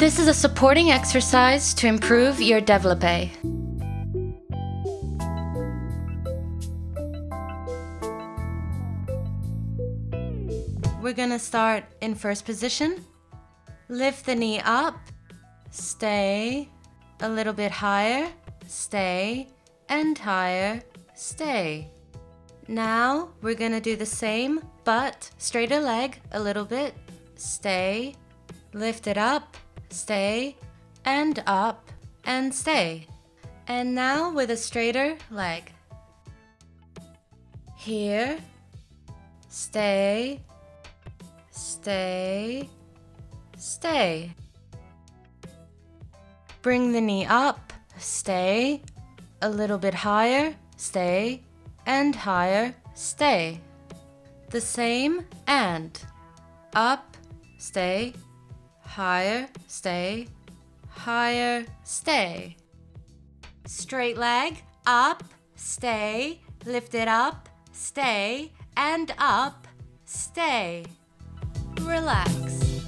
This is a supporting exercise to improve your développé. We're gonna start in first position. Lift the knee up, stay, a little bit higher, stay, and higher, stay. Now we're gonna do the same, but straighter leg a little bit, stay, lift it up, stay, and up, and stay. And now with a straighter leg. Here, stay, stay, stay. Bring the knee up, stay, a little bit higher, stay, and higher, stay. The same and up, stay, higher, stay, higher, stay. Straight leg, up, stay, lift it up, stay, and up, stay. Relax.